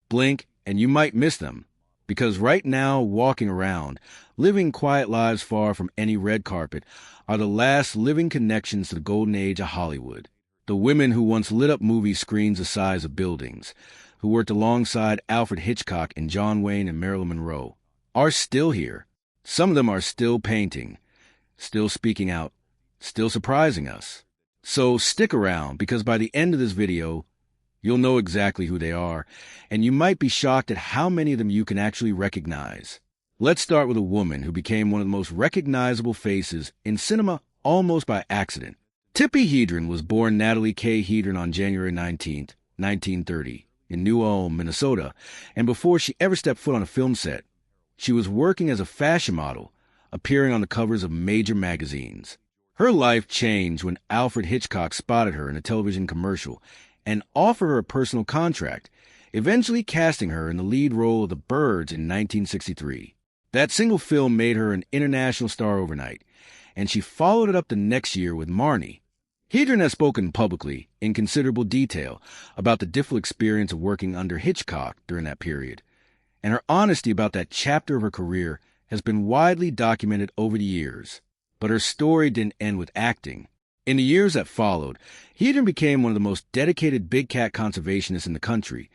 Blink, and you might miss them. Because right now, walking around, living quiet lives far from any red carpet, are the last living connections to the golden age of Hollywood. The women who once lit up movie screens the size of buildings, who worked alongside Alfred Hitchcock and John Wayne and Marilyn Monroe, are still here. Some of them are still painting, still speaking out, still surprising us. So stick around, because by the end of this video, you'll know exactly who they are, and you might be shocked at how many of them you can actually recognize. Let's start with a woman who became one of the most recognizable faces in cinema almost by accident. Tippi Hedren was born Natalie K. Hedren on January 19, 1930, in New Ulm, Minnesota, and before she ever stepped foot on a film set, she was working as a fashion model, appearing on the covers of major magazines. Her life changed when Alfred Hitchcock spotted her in a television commercial and offered her a personal contract, eventually casting her in the lead role of The Birds in 1963. That single film made her an international star overnight, and she followed it up the next year with Marnie. Hedren has spoken publicly, in considerable detail, about the difficult experience of working under Hitchcock during that period, and her honesty about that chapter of her career has been widely documented over the years. But her story didn't end with acting. In the years that followed, Hedren became one of the most dedicated big cat conservationists in the country,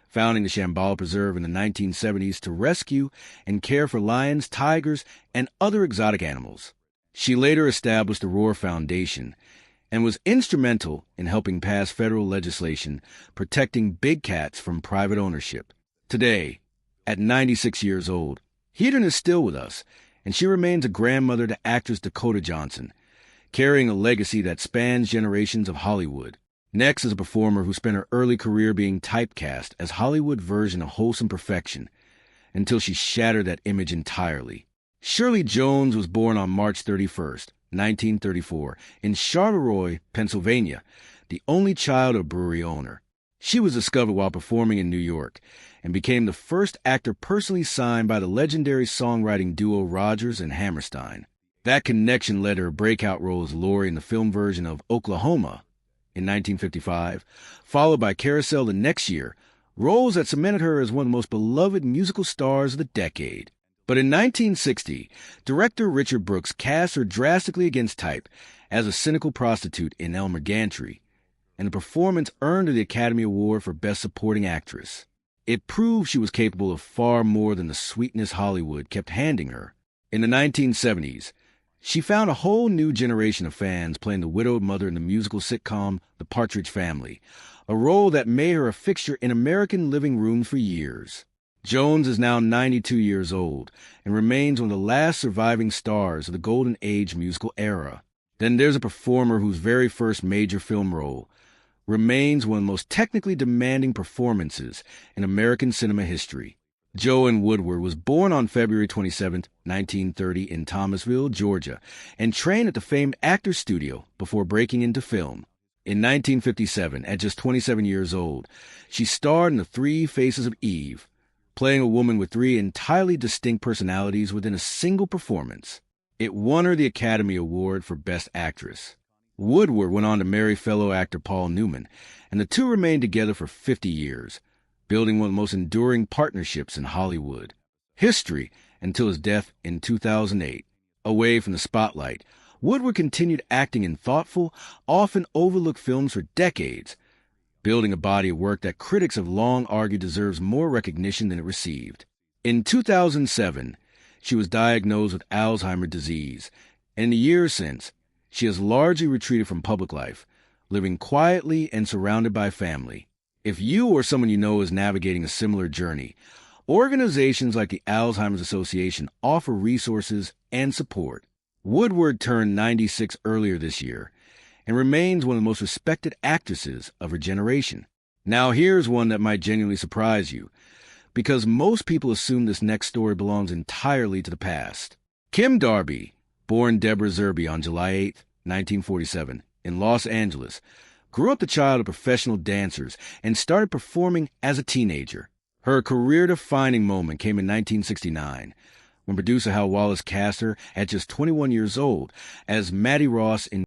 founding the Shambhala Preserve in the 1970s to rescue and care for lions, tigers, and other exotic animals. She later established the Roar Foundation and was instrumental in helping pass federal legislation protecting big cats from private ownership. Today, at 96 years old, Hedren is still with us, and she remains a grandmother to actress Dakota Johnson, carrying a legacy that spans generations of Hollywood. Next is a performer who spent her early career being typecast as Hollywood's version of wholesome perfection, until she shattered that image entirely. Shirley Jones was born on March 31st, 1934, in Charleroi, Pennsylvania, the only child of a brewery owner. She was discovered while performing in New York, and became the first actor personally signed by the legendary songwriting duo Rodgers and Hammerstein. That connection led to her breakout role as Laurie in the film version of Oklahoma in 1955, followed by Carousel the next year, roles that cemented her as one of the most beloved musical stars of the decade. But in 1960, director Richard Brooks cast her drastically against type as a cynical prostitute in Elmer Gantry, and the performance earned her the Academy Award for Best Supporting Actress. It proved she was capable of far more than the sweetness Hollywood kept handing her. In the 1970s, she found a whole new generation of fans playing the widowed mother in the musical sitcom The Partridge Family, a role that made her a fixture in American living rooms for years. Jones is now 92 years old and remains one of the last surviving stars of the Golden Age musical era. Then there's a performer whose very first major film role remains one of the most technically demanding performances in American cinema history. Joanne Woodward was born on February 27, 1930 in Thomasville, Georgia, and trained at the famed Actors Studio before breaking into film. In 1957, at just 27 years old, she starred in The Three Faces of Eve, playing a woman with three entirely distinct personalities within a single performance. It won her the Academy Award for Best Actress. Woodward went on to marry fellow actor Paul Newman, and the two remained together for 50 years, building one of the most enduring partnerships in Hollywood. History until his death in 2008. Away from the spotlight, Woodward continued acting in thoughtful, often overlooked films for decades, building a body of work that critics have long argued deserves more recognition than it received. In 2007, she was diagnosed with Alzheimer's disease, and in the years since, she has largely retreated from public life, living quietly and surrounded by family. If you or someone you know is navigating a similar journey, organizations like the Alzheimer's Association offer resources and support. Woodward turned 96 earlier this year and remains one of the most respected actresses of her generation. Now here's one that might genuinely surprise you, because most people assume this next story belongs entirely to the past. Kim Darby, born Deborah Zerby on July 8, 1947, in Los Angeles, grew up the child of professional dancers and started performing as a teenager. Her career-defining moment came in 1969, when producer Hal Wallace cast her at just 21 years old as Maddie Ross in